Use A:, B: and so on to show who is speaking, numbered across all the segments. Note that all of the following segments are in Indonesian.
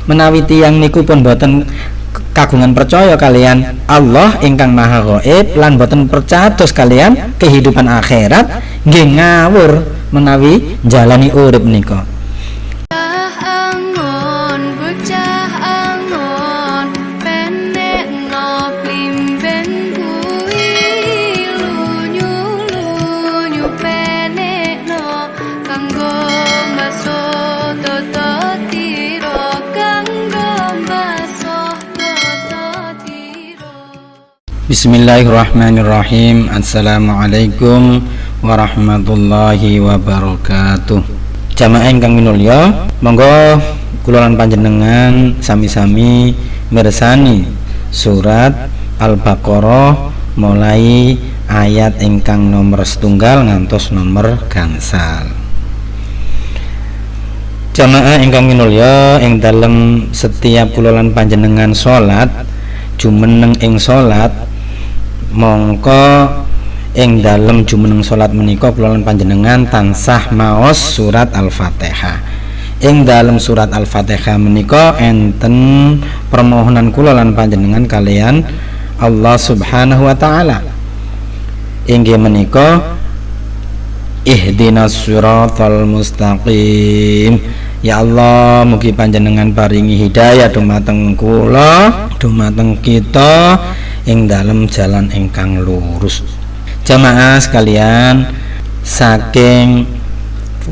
A: menawi tiyang niku pun boten kagungan percaya kalian Allah ingkang maha gaib lan boten percados kalian kehidupan akhirat, nggih ngawur menawi jalani urip nika. Bismillahirrahmanirrahim. Assalamualaikum warahmatullahi wabarakatuh. Jamaah ingkang minulya, monggo kula lan panjenengan sami-sami mirsani surat Al-Baqarah mulai ayat ingkang nomor setunggal ngantos nomor gangsal. Jamaah ingkang minulya, ing dalem setiap kula lan panjenengan salat jumeneng ing salat, mongko ing dalem jumeneng salat menika kula lan panjenengan tansah maos surat Al-Fatihah. Ing dalem surat Al-Fatihah menika enten permohonan kula lan panjenengan kalian Allah Subhanahu wa taala. Inggih menika ihdinas siratal mustaqim. Ya Allah, mugi panjenengan paringi hidayah dumateng kula, dumateng kita ing dalem jalan ingkang lurus. Jamaah sekalian, saking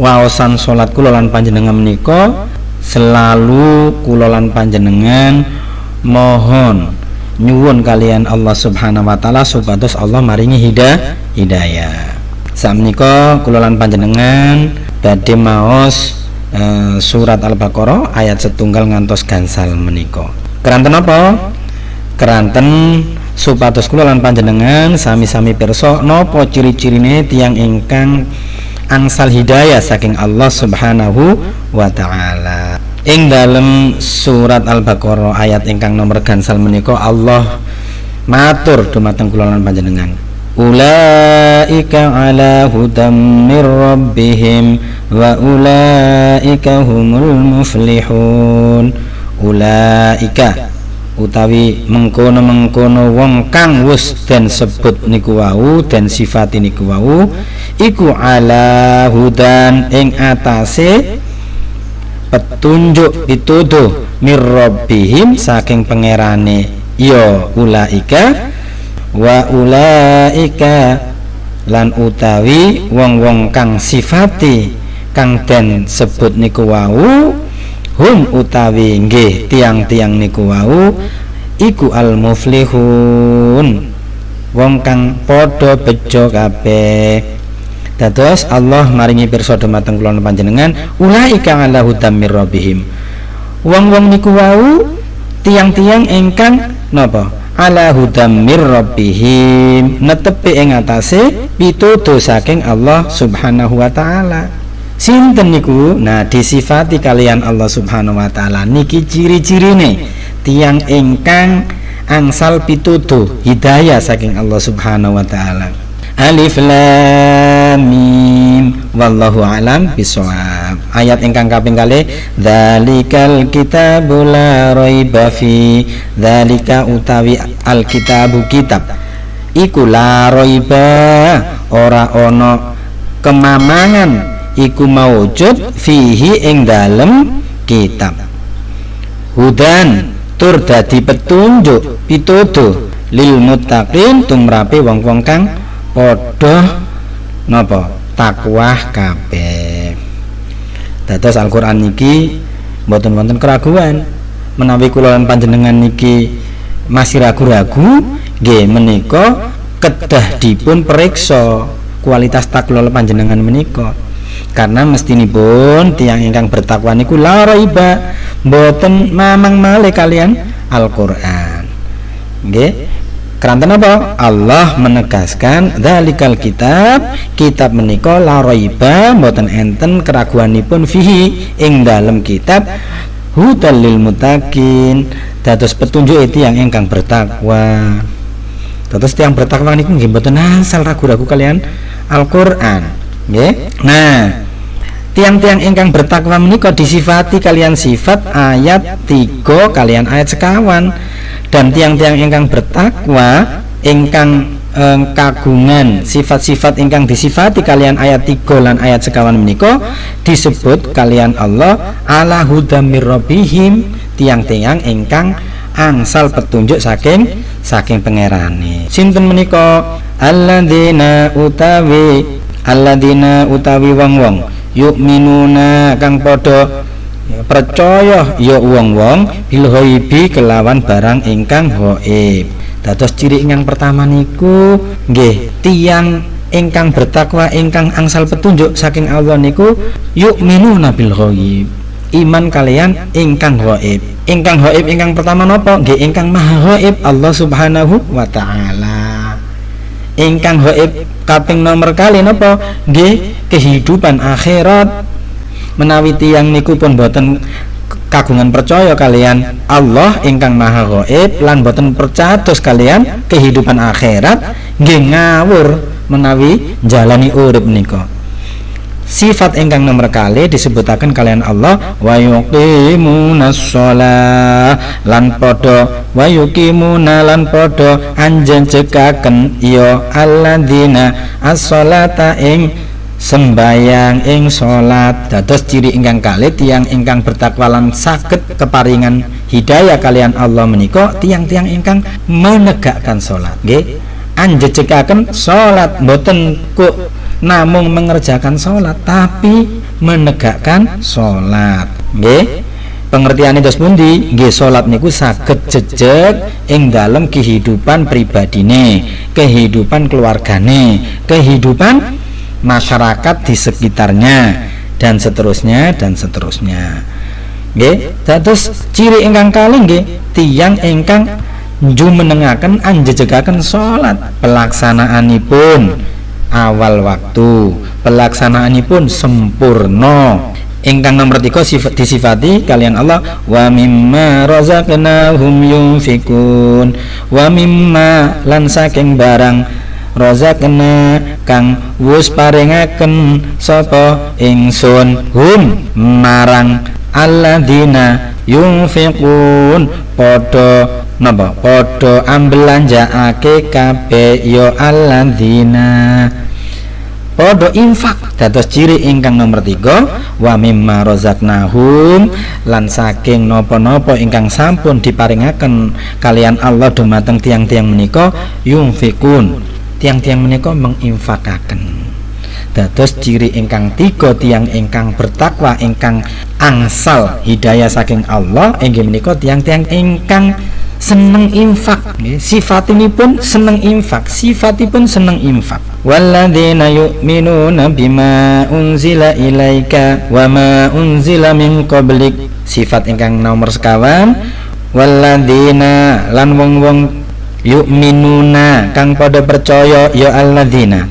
A: waosan salat kula lan panjenengan menika selalu kula lan panjenengan mohon nyuwun kalian Allah Subhanahu wa taala supados Allah maringi hidayah. Sakmenika kula lan panjenengan badhe maos surat Al-Baqarah ayat setunggal ngantos gangsal menika. Keranten apa? Keranten supados kula lan panjenengan sami-sami pirsa napa ciri-cirine tiyang ingkang angsal hidayah saking Allah Subhanahu wa taala. Ing dalem surat Al-Baqarah ayat ingkang nomor gangsal menika Allah matur dumateng kula lan panjenengan, ulaika ala hudam mir rabbihim wa ulaika humul muflihun. Ulaika utawi mengkono-mengkono wong kang wis den sebut niku wau, den sifati niku wau, iku ala hudan ing atase petunjuk pituduh mir rabbihim saking pangerane ya ulaika, wa ulaika lan utawi wong-wong kang sifati kang den sebut niku wau, hum utawi nggih tiang-tiang niku wau iku al muflihun, wong kang padha bejo kabeh. Dados Allah maringi pirsa dumateng kula panjenengan ulaika ala hudam mir rabbihim, wong-wong niku wau tiang-tiang ingkang napa ala hudam mir rabbihim, netepi ing atase pituduh saking Allah Subhanahu wa taala. Sinten niku? Nah, disifati kalian Allah Subhanahu wa taala niki ciri-cirine tiang ingkang angsal pituduh hidayah saking Allah Subhanahu wa taala. Alif lam mim wallahu alam bisawab. Ayat ingkang kaping kalih, dzalikal kitabu la raiba fi. Dzalika utawi alkitabu kitab iku la raiba ora ana kemamangan iku maujud fihi ing dalem kitab. Hudan tur dadi petunjuk pituduh lil muttaqin tumrape wong-wong kang padha napa takwa kabeh. Dados Al-Qur'an niki mboten wonten keraguan. Menawi kula lan panjenengan niki masih ragu-ragu, nggih menika kedah dipun periksa kualitas takwa panjenengan menika. Karena mestinipun tiyang ingkang bertakwa niku la raiba mboten mamang malih kalian Al-Qur'an. Nggih. Keranten apa? Allah menegaskan dzalikal kitab menika la raiba mboten enten keraguanipun fihi ing dalem kitab hudal lil muttaqin, dados petunjuk tiyang ingkang bertakwa. Dados tiyang bertakwa niku nggih mboten asal ragu-ragu kalian Al-Qur'an, nggih. Nah, tiang-tiang ingkang bertakwa menika disifati kalian sifat ayat 3 kalian ayat sekawan, dan tiang-tiang ingkang bertakwa ingkang kagungan sifat-sifat ingkang disifati kalian ayat 3 lan ayat sekawan menika disebut kalian Allah ala hudam mir rabbihim, tiang-tiang ingkang angsal petunjuk saking pangerane. Sinten menika? Alladzina utawi wong-wong yu'minuna kang padha percaya ya wong-wong bil ghaibi kelawan barang ingkang ghaib. Dados ciri ingkang pertama niku nggih tiyang ingkang bertakwa ingkang angsal petunjuk saking Allah niku yu'minuna bil ghaib, iman kalian ingkang ghaib. Ingkang ghaib ingkang pertama napa? Nggih ingkang maha ghaib Allah Subhanahu wa taala. Ingkang ghaib kaping nomor kali napa? Nggih kehidupan akhirat. Menawi tiyang niku pun boten kagungan percaya kalian Allah ingkang maha ghaib lan boten percados kalian kehidupan akhirat, nggih ngawur menawi jalani urip nika. Sifat ingkang nomor kali disebutaken kalian Allah wa yuqimunas shalah lan padha wa yuqimuna lan padha anjenjekaken ya alladzina as-sholata ing sembayang ing salat. Dados ciri ingkang kalih tiyang ingkang bertakwa lan saged keparingan hidayah kalian Allah menika tiang-tiang ingkang menegakkan salat. Nggih, anjejekaken salat boten kok namung mengerjakan salat tapi menegakkan salat. Nggih, pengertiane dos pundi? Nggih, salat niku saged jejeg ing dalem kehidupan pribadine, kehidupan keluargane, kehidupan masyarakat di sekitarnya dan seterusnya dan seterusnya. Nggih, dados ciri ingkang kalih nggih tiyang ingkang jumenengaken anjejegaken salat, pelaksanaanipun awal waktu, pelaksanaanipun sempurna. Ingkang nomor 3 disifati kalian Allah wa mimma razaqnahum yunfikun, wa mimma lan saking barang razaqna kang wus paringaken sapa ingsun hum marang alladzina yunfiqun padha napa padha ambelanjaake kabeh ya alladzina padha infak. Dados ciri ingkang nomor 3 wa mimma razaqnahum lan saking napa-napa ingkang sampun diparingaken kalian Allah dumateng tiang-tiang menika yunfikun, tiang-tiang menika menginfakaken. Dados ciri ingkang 3 tiang ingkang bertakwa ingkang angsal hidayah saking Allah inggih menika tiang-tiang ingkang seneng infak. Sifatipun seneng infak, sifatipun seneng infak. Walladzina yu'minuna bima unzila ilaika wa ma unzila min qablik, sifat ingkang nomor sekawan. Walladzina lan wong-wong yu'minuna kang pada percaya ya alladzina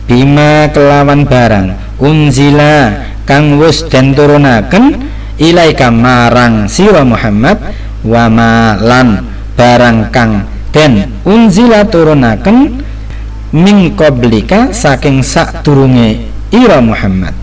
A: bima kelawan barang unzila kang wis den turunaken ilaika marang sira Muhammad wa ma lan barang kang den unzila turunaken min qablika saking sadurunge ira Muhammad.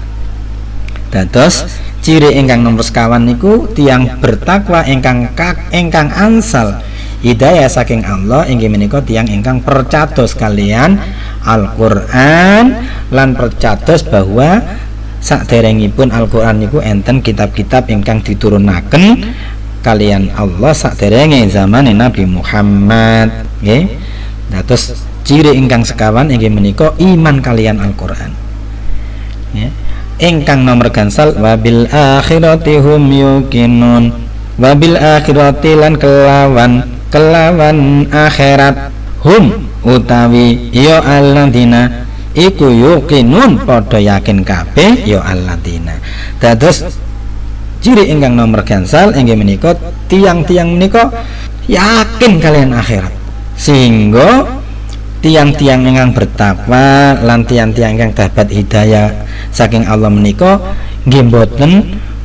A: Dados ciri ingkang nomor sekawan niku tiang bertakwa ingkang angsal hidayah saking Allah inggih menika tiyang ingkang percados kalian Al-Qur'an lan percados bahwa saderengipun Al-Qur'an niku enten kitab-kitab ingkang diturunaken kalian Allah saderenge zaman Nabi Muhammad. Nggih, dados ciri ingkang sekawan inggih menika iman kalian Al-Qur'an. Nggih, ingkang nomor gansal wabil akhirati hum yuqinun, wabil akhirati lan kelawan akhirat hum utawi ya alladzina iku yuqinun padha yakin kabeh ya alladzina. Dados ciri ingkang nomor gansal inggih menika tiang-tiang menika yakin kalian akhirat, sehingga tiang-tiang ingkang bertakwa lan tiang-tiang ingkang dapat hidayah saking Allah menika nggih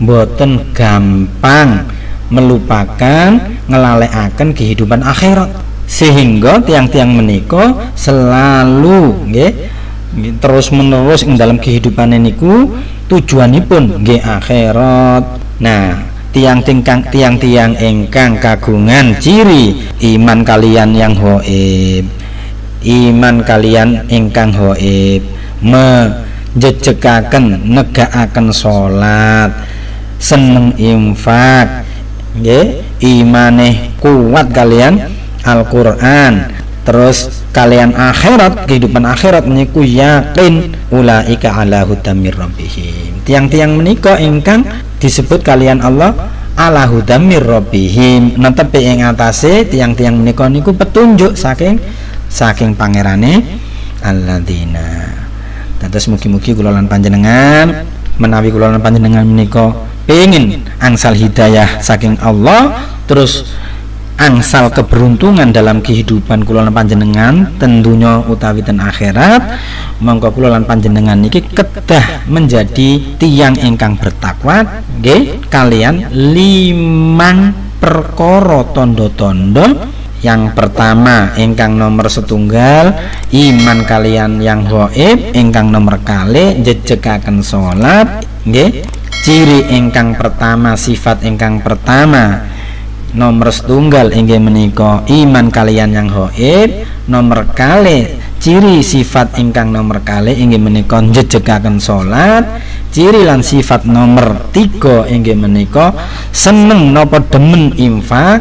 A: boten gampang melupakan ngelalekaken kehidupan akhirat, sehingga tiang-tiang menika selalu nggih terus menerus ing dalam kehidupan niku tujuanipun nggih akhirat. Nah, tiang-tiang ingkang kagungan ciri iman kalian yang hoib, iman kalian ingkang hoib, menjejekaken negakaken salat, seneng infak, nggih, imane kuat kalian Al-Qur'an, terus kalian akhirat, kehidupan akhirat niku yakin, ulaika ala hudam mir rabbihim. Tiang-tiang menika ingkang disebut kalian Allah ala hudam mir rabbihim, netepi ing atase tiang-tiang menika niku petunjuk saking pangerane alladzina. Terus mugi-mugi kula lan panjenengan menawi kula lan panjenengan menika pengin angsal hidayah saking Allah, terus angsal keberuntungan dalam kehidupan kula lan panjenengan tentunya utawi ten akhirat, monggo kula lan panjenengan niki kedah menjadi tiang ingkang bertakwa nggih kalian 5 perkara tondo-tondo. Yang pertama ingkang nomor setunggal iman kalian yang ghaib, ingkang nomor kalih jejekaken salat nggih. Ciri ingkang pertama, sifat ingkang pertama nomor setunggal inggih menika iman kalian yang ghaib. Nomor kalih ciri sifat ingkang nomor kalih inggih menika jejekaken salat. Ciri lan sifat nomor 3 inggih menika seneng napa demen infak.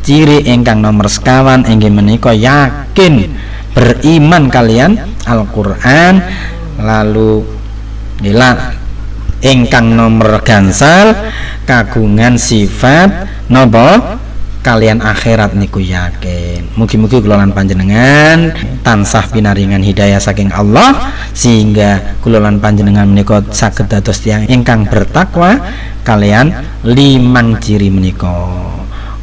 A: Ciri ingkang nomor sekawan inggih menika yakin beriman kalian Al-Qur'an. Lalu ila ingkang nomor gansal kagungan sifat napa kalian akhirat niku yakin. Mugi-mugi kula lan panjenengan tansah pinaringan hidayah saking Allah sehingga kula lan panjenengan menika saged dados tiyang ingkang bertakwa kalian 5 ciri menika.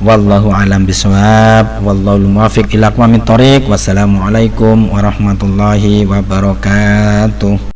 A: Wallahu alam bisawab, wallahu muwaffiq ila aqwamit thoriq. Wassalamualaikum warahmatullahi wabarakatuh.